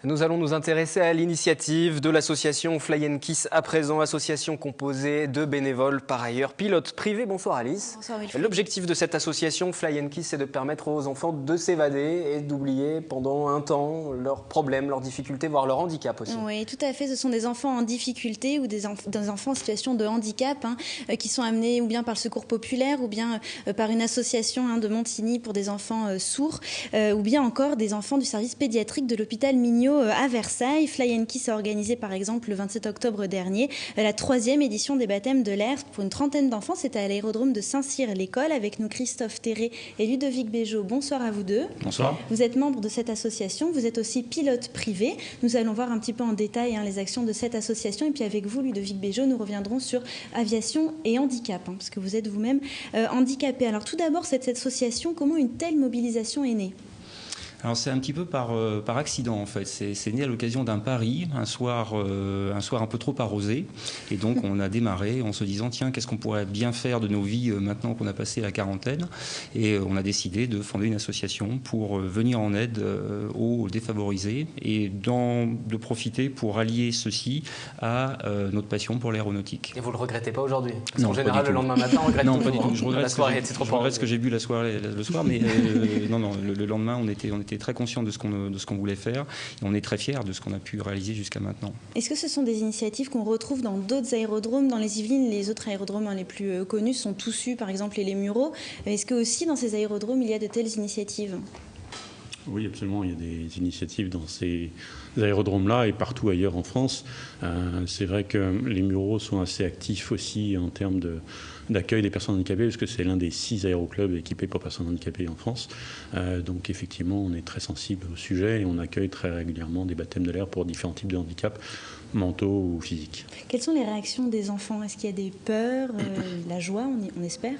Nous allons nous intéresser à l'initiative de l'association Fly and Kiss à présent, association composée de bénévoles par ailleurs, pilotes privés. Bonsoir Alice. Bonsoir Wilfried. L'objectif de cette association Fly and Kiss, c'est de permettre aux enfants de s'évader et d'oublier pendant un temps leurs problèmes, leurs difficultés, voire leur handicap aussi. Oui, tout à fait. Ce sont des enfants en difficulté ou des enfants en situation de handicap qui sont amenés ou bien par le Secours populaire ou bien par une association de Montigny pour des enfants sourds ou bien encore des enfants du service pédiatrique de l'hôpital Mignot à Versailles. Fly and Kiss a organisé par exemple le 27 octobre dernier la 3e édition des baptêmes de l'air pour une trentaine d'enfants. C'était à l'aérodrome de Saint-Cyr-l'École. Avec nous Christophe Terré et Ludovic Béjot. Bonsoir à vous deux. Bonsoir. Vous êtes membre de cette association, vous êtes aussi pilote privé. Nous allons voir un petit peu en détail les actions de cette association et puis avec vous Ludovic Béjot, nous reviendrons sur aviation et handicap parce que vous êtes vous-même handicapé. Alors tout d'abord, cette association, comment une telle mobilisation est née ? Alors c'est un petit peu par accident en fait. C'est né à l'occasion d'un pari, un soir un peu trop arrosé. Et donc on a démarré en se disant tiens, qu'est-ce qu'on pourrait bien faire de nos vies maintenant qu'on a passé la quarantaine. Et on a décidé de fonder une association pour venir en aide aux défavorisés et de profiter pour allier ceci à notre passion pour l'aéronautique. Et vous ne le regrettez pas aujourd'hui? Non, en général, le lendemain matin, on regrette non, pas du tout. Je regrette ce que j'ai bu la soirée le soir, mais non, le lendemain, on était très conscient de ce qu'on voulait faire et on est très fiers de ce qu'on a pu réaliser jusqu'à maintenant. Est-ce que ce sont des initiatives qu'on retrouve dans d'autres aérodromes? Dans les Yvelines, les autres aérodromes les plus connus sont Toussus, par exemple, et les Mureaux. Est-ce que aussi dans ces aérodromes, il y a de telles initiatives? Oui, absolument. Il y a des initiatives dans ces aérodromes-là et partout ailleurs en France. C'est vrai que les Mureaux sont assez actifs aussi en termes d'accueil des personnes handicapées, parce que c'est l'un des 6 aéroclubs équipés pour personnes handicapées en France. Donc effectivement, on est très sensible au sujet et on accueille très régulièrement des baptêmes de l'air pour différents types de handicaps, mentaux ou physiques. Quelles sont les réactions des enfants? Est-ce qu'il y a des peurs, la joie, on espère?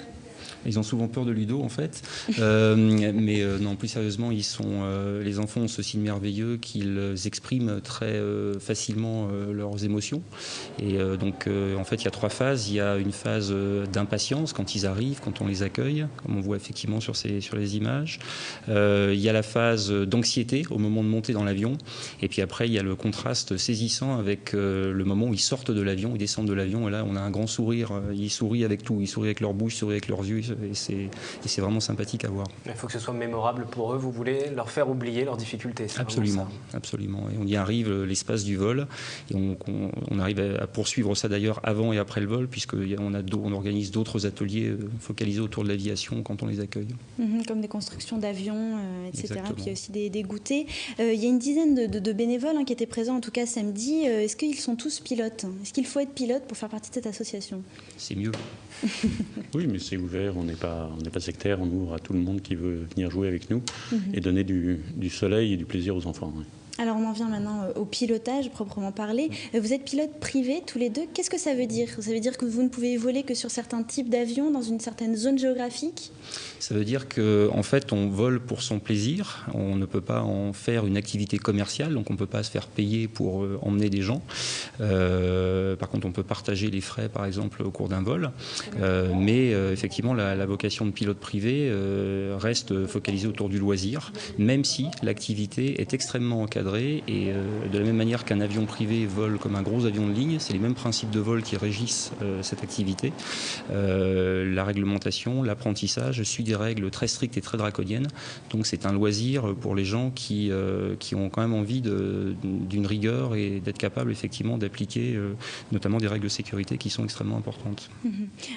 Ils ont souvent peur de Ludo en fait, mais non, plus sérieusement, les enfants ont ce signe merveilleux qu'ils expriment très facilement leurs émotions. Et donc en fait il y a 3 phases. Il y a une phase d'impatience quand ils arrivent, quand on les accueille, comme on voit effectivement sur les images. Il y a la phase d'anxiété au moment de monter dans l'avion. Et puis après il y a le contraste saisissant avec le moment où ils sortent de l'avion, ils descendent de l'avion. Et là on a un grand sourire. Ils sourient avec tout. Ils sourient avec leur bouche, ils sourient avec leurs yeux. Et c'est vraiment sympathique à voir. Il faut que ce soit mémorable pour eux. Vous voulez leur faire oublier leurs difficultés. Absolument, absolument. Et on y arrive l'espace du vol. Et on arrive à poursuivre ça d'ailleurs avant et après le vol, puisqu'on organise d'autres ateliers focalisés autour de l'aviation quand on les accueille. Comme des constructions d'avions, etc. Exactement. Puis il y a aussi des goûters. Il y a une dizaine de bénévoles qui étaient présents en tout cas samedi. Est-ce qu'ils sont tous pilotes? Est-ce qu'il faut être pilote pour faire partie de cette association? C'est mieux. Oui, mais c'est ouvert, on n'est pas sectaire, on ouvre à tout le monde qui veut venir jouer avec nous et donner du soleil et du plaisir aux enfants. Oui. Alors on en vient maintenant au pilotage proprement parlé. Vous êtes pilotes privés tous les deux. Qu'est-ce que ça veut dire? Ça veut dire que vous ne pouvez voler que sur certains types d'avions dans une certaine zone géographique? Ça veut dire qu'en fait on vole pour son plaisir. On ne peut pas en faire une activité commerciale, donc on ne peut pas se faire payer pour emmener des gens. Par contre on peut partager les frais par exemple au cours d'un vol. Mais effectivement la vocation de pilote privé reste focalisée autour du loisir, même si l'activité est extrêmement encadrée. Et de la même manière qu'un avion privé vole comme un gros avion de ligne, c'est les mêmes principes de vol qui régissent cette activité. La réglementation, l'apprentissage suit des règles très strictes et très draconiennes. Donc c'est un loisir pour les gens qui ont quand même envie d'une rigueur et d'être capables effectivement d'appliquer notamment des règles de sécurité qui sont extrêmement importantes.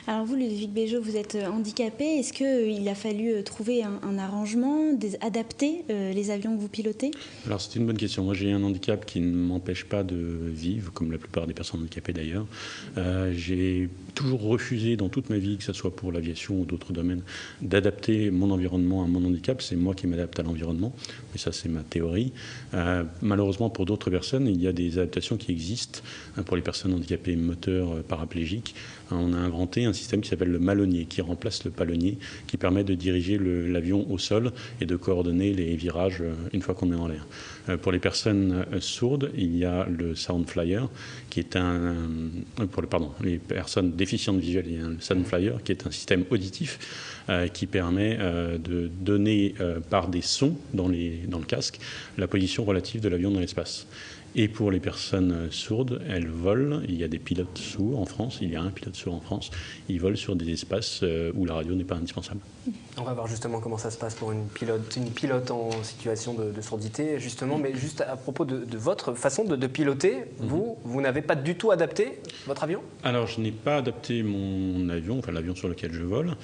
Alors vous, Ludovic Béjot, vous êtes handicapé. Est-ce qu'il a fallu trouver un arrangement, adapter les avions que vous pilotez? Alors c'est une bonne question. Moi j'ai un handicap qui ne m'empêche pas de vivre, comme la plupart des personnes handicapées d'ailleurs. J'ai toujours refusé dans toute ma vie, que ce soit pour l'aviation ou d'autres domaines, d'adapter mon environnement à mon handicap. C'est moi qui m'adapte à l'environnement, mais ça c'est ma théorie. Malheureusement pour d'autres personnes, il y a des adaptations qui existent pour les personnes handicapées moteurs paraplégiques. On a inventé un système qui s'appelle le malonnier, qui remplace le palonnier, qui permet de diriger l'avion au sol et de coordonner les virages une fois qu'on est en l'air. pour les personnes sourdes, il y a le Sound Flyer, qui est les personnes déficientes visuelles, il y a le Sound Flyer, qui est un système auditif qui permet de donner par des sons dans le casque la position relative de l'avion dans l'espace. Et pour les personnes sourdes, elles volent. Il y a des pilotes sourds en France. Il y a un pilote sourd en France. Ils volent sur des espaces où la radio n'est pas indispensable. On va voir justement comment ça se passe pour une pilote en situation de surdité, justement. Mais juste à propos de votre façon de piloter, vous n'avez pas du tout adapté votre avion ? Alors, je n'ai pas adapté mon avion, enfin l'avion sur lequel je vole.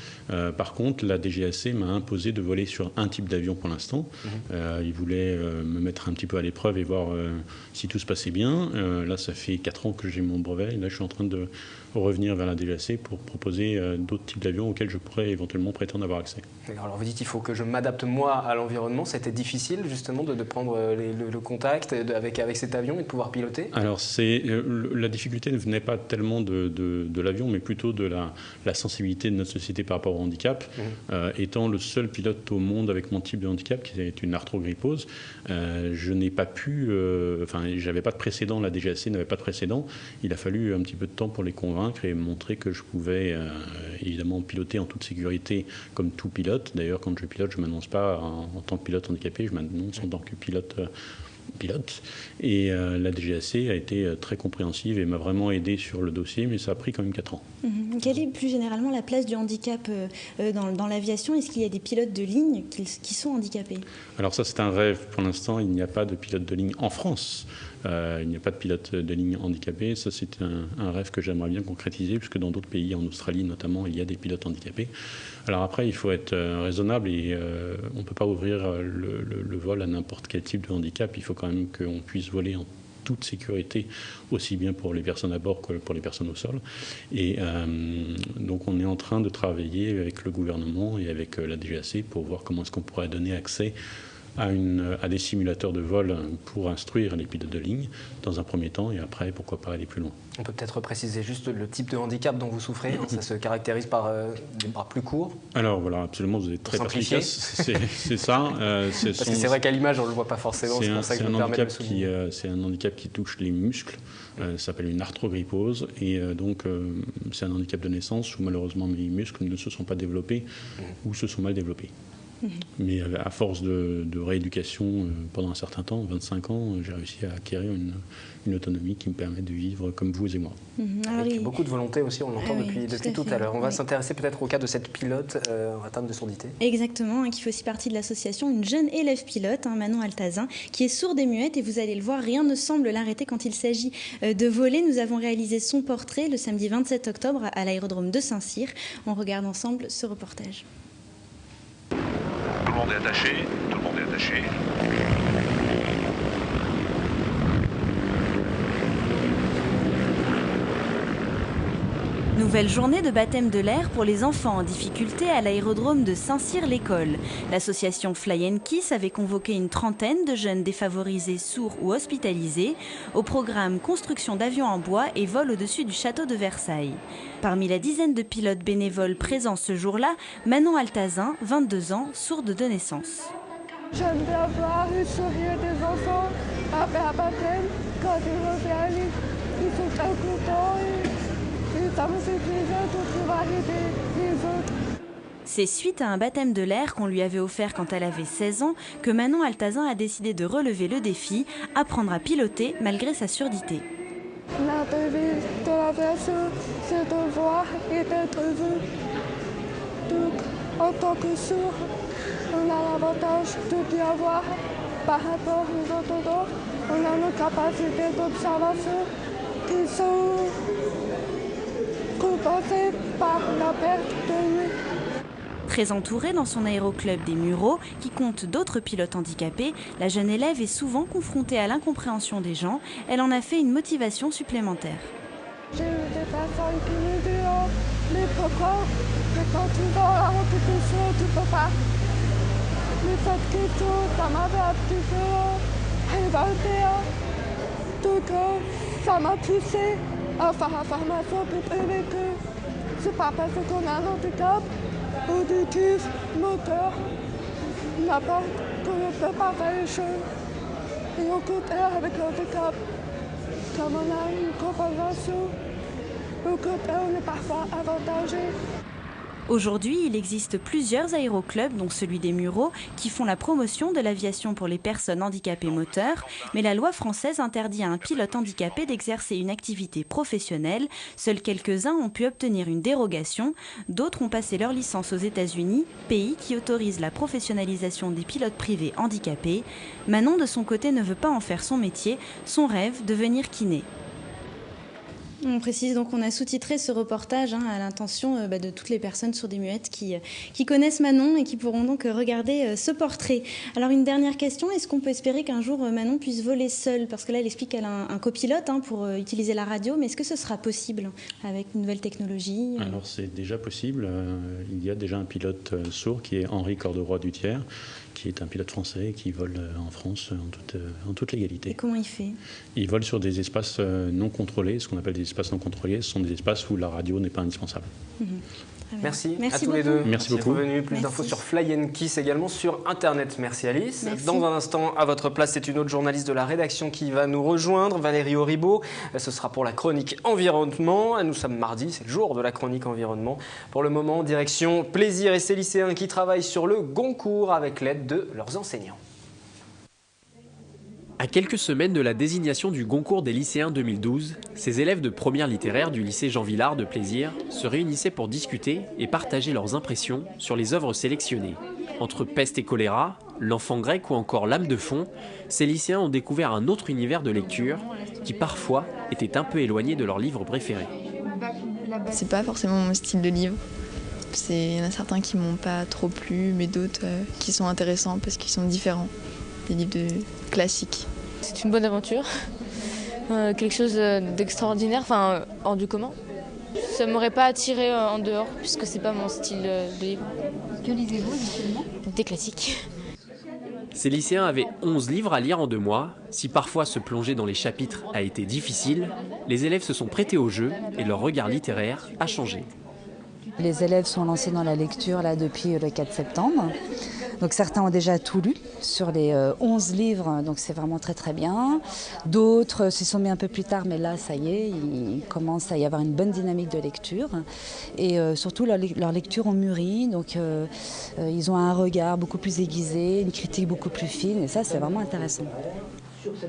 Par contre, la DGAC m'a imposé de voler sur un type d'avion pour l'instant. Ils voulaient me mettre un petit peu à l'épreuve et voir si tout se passait bien. Là, ça fait 4 ans que j'ai mon brevet. Et là, je suis en train de revenir vers la DGAC pour proposer d'autres types d'avions auxquels je pourrais éventuellement prétendre avoir accès. Alors vous dites il faut que je m'adapte moi à l'environnement. C'était difficile justement de prendre le contact avec cet avion et de pouvoir piloter ? Alors la difficulté ne venait pas tellement de l'avion, mais plutôt de la sensibilité de notre société par rapport au handicap. Étant le seul pilote au monde avec mon type de handicap, qui est une arthrogrypose, je n'ai pas pu... j'avais pas de précédent, la DGAC n'avait pas de précédent. Il a fallu un petit peu de temps pour les convaincre et montrer que je pouvais évidemment piloter en toute sécurité comme tout pilote. D'ailleurs, quand je pilote, je ne m'annonce pas en tant que pilote handicapé, je m'annonce en tant que pilote. Et la DGAC a été très compréhensive et m'a vraiment aidé sur le dossier, mais ça a pris quand même 4 ans. Quelle est plus généralement la place du handicap dans l'aviation ? Est-ce qu'il y a des pilotes de ligne qui sont handicapés ? Alors ça, c'est un rêve. Pour l'instant, il n'y a pas de pilote de ligne en France. Il n'y a pas de pilote de ligne handicapé. Ça, c'est un rêve que j'aimerais bien concrétiser, puisque dans d'autres pays, en Australie notamment, il y a des pilotes handicapés. Alors après, il faut être raisonnable et on ne peut pas ouvrir le vol à n'importe quel type de handicap. Il faut quand même qu'on puisse voler en toute sécurité, aussi bien pour les personnes à bord que pour les personnes au sol. Et donc on est en train de travailler avec le gouvernement et avec la DGAC pour voir comment est-ce qu'on pourrait donner accès à des simulateurs de vol pour instruire les pilotes de ligne dans un premier temps et après, pourquoi pas aller plus loin. On peut peut-être préciser juste le type de handicap dont vous souffrez. Ça se caractérise par des bras plus courts. Alors voilà, absolument, vous êtes très efficace. C'est ça. Parce que c'est vrai qu'à l'image, on ne le voit pas forcément. C'est pour ça que je me permets de le souligner. C'est un handicap qui touche les muscles. Ça s'appelle une arthrogrypose. Et donc, c'est un handicap de naissance où malheureusement mes muscles ne se sont pas développés ou se sont mal développés. Mais à force de rééducation pendant un certain temps, 25 ans, j'ai réussi à acquérir une autonomie qui me permet de vivre comme vous et moi. Avec beaucoup de volonté aussi, on l'entend depuis tout à l'heure. On va s'intéresser peut-être au cas de cette pilote atteinte de surdité. Exactement, qui fait aussi partie de l'association, une jeune élève pilote, Manon Altazin, qui est sourde et muette, et vous allez le voir, rien ne semble l'arrêter quand il s'agit de voler. Nous avons réalisé son portrait le samedi 27 octobre à l'aérodrome de Saint-Cyr. On regarde ensemble ce reportage. Tout le monde est attaché, tout le monde est attaché. Nouvelle journée de baptême de l'air pour les enfants en difficulté à l'aérodrome de Saint-Cyr-l'École. L'association Fly & Kiss avait convoqué une trentaine de jeunes défavorisés, sourds ou hospitalisés au programme construction d'avions en bois et vol au-dessus du château de Versailles. Parmi la dizaine de pilotes bénévoles présents ce jour-là, Manon Altazin, 22 ans, sourde de naissance. J'aime bien voir le sourire des enfants après un baptême. Quand ils reviennent, ils sont très contents et ça me fait plaisir de pouvoir aider les autres. C'est suite à un baptême de l'air qu'on lui avait offert quand elle avait 16 ans que Manon Altazin a décidé de relever le défi, apprendre à piloter malgré sa surdité. L'intérêt de l'aviation, c'est de voir et d'être vu. Donc, en tant que sourd, on a l'avantage de bien voir par rapport aux entendants. On a nos capacités d'observation qui sont compensées par la perte de vue. Très entourée dans son aéroclub des Mureaux, qui compte d'autres pilotes handicapés, la jeune élève est souvent confrontée à l'incompréhension des gens. Elle en a fait une motivation supplémentaire. J'ai eu des personnes qui me disent mais pourquoi quand tu vas à la répétition, tu peux pas. Mais cette question, ça m'avait un petit peu révolté. Donc ça m'a poussé à faire la formation pour prouver que c'est pas parce qu'on a un handicap auditif, moteur, n'importe qu'on ne peut pas faire les choses. et au contraire avec le handicap. Comme on a une compensation, au contraire on est parfois avantagé. Aujourd'hui, il existe plusieurs aéroclubs, dont celui des Mureaux, qui font la promotion de l'aviation pour les personnes handicapées moteurs. Mais la loi française interdit à un pilote handicapé d'exercer une activité professionnelle. Seuls quelques-uns ont pu obtenir une dérogation. D'autres ont passé leur licence aux États-Unis, pays qui autorise la professionnalisation des pilotes privés handicapés. Manon, de son côté, ne veut pas en faire son métier. Son rêve, devenir kiné. On précise donc qu'on a sous-titré ce reportage à l'intention de toutes les personnes sourdes et muettes qui connaissent Manon et qui pourront donc regarder ce portrait. Alors une dernière question, est-ce qu'on peut espérer qu'un jour Manon puisse voler seule? Parce que là elle explique qu'elle a un copilote pour utiliser la radio, mais est-ce que ce sera possible avec une nouvelle technologie? Alors c'est déjà possible, il y a déjà un pilote sourd qui est Henri Corderoy-Dutière, qui est un pilote français qui vole en France en toute légalité. Et comment il fait? Il vole sur des espaces non contrôlés. Ce qu'on appelle des espaces non contrôlés, ce sont des espaces où la radio n'est pas indispensable. Merci à tous beaucoup. les deux. Merci beaucoup. Plus d'infos sur Fly & Kiss également sur Internet. Merci Alice. Merci. Dans un instant, à votre place, c'est une autre journaliste de la rédaction qui va nous rejoindre, Valérie Auribeau. Ce sera pour la chronique environnement. Nous sommes mardi, c'est le jour de la chronique environnement. Pour le moment, direction Plaisir et ses lycéens qui travaillent sur le Goncourt avec l'aide de leurs enseignants. À quelques semaines de la désignation du Goncourt des lycéens 2012, ces élèves de première littéraire du lycée Jean Villard de Plaisir se réunissaient pour discuter et partager leurs impressions sur les œuvres sélectionnées. Entre Peste et choléra, L'enfant grec ou encore L'âme de fond, ces lycéens ont découvert un autre univers de lecture qui parfois était un peu éloigné de leur livre préféré. C'est pas forcément mon style de livre. Il y en a certains qui m'ont pas trop plu, mais d'autres qui sont intéressants parce qu'ils sont différents des livres classiques. C'est une bonne aventure, quelque chose d'extraordinaire, hors du commun. Ça m'aurait pas attiré en dehors, puisque c'est pas mon style de livre. Que lisez-vous justement? Des classiques. Ces lycéens avaient 11 livres à lire en 2 mois. Si parfois se plonger dans les chapitres a été difficile, les élèves se sont prêtés au jeu et leur regard littéraire a changé. Les élèves sont lancés dans la lecture là, depuis le 4 septembre. Donc certains ont déjà tout lu sur les 11 livres, donc c'est vraiment très très bien. D'autres s'y sont mis un peu plus tard, mais là ça y est, il commence à y avoir une bonne dynamique de lecture. Et surtout leur lecture ont mûri, donc ils ont un regard beaucoup plus aiguisé, une critique beaucoup plus fine, et ça c'est vraiment intéressant.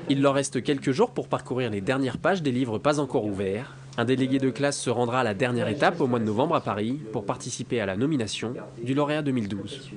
Il leur reste quelques jours pour parcourir les dernières pages des livres pas encore ouverts. Un délégué de classe se rendra à la dernière étape au mois de novembre à Paris pour participer à la nomination du lauréat 2012.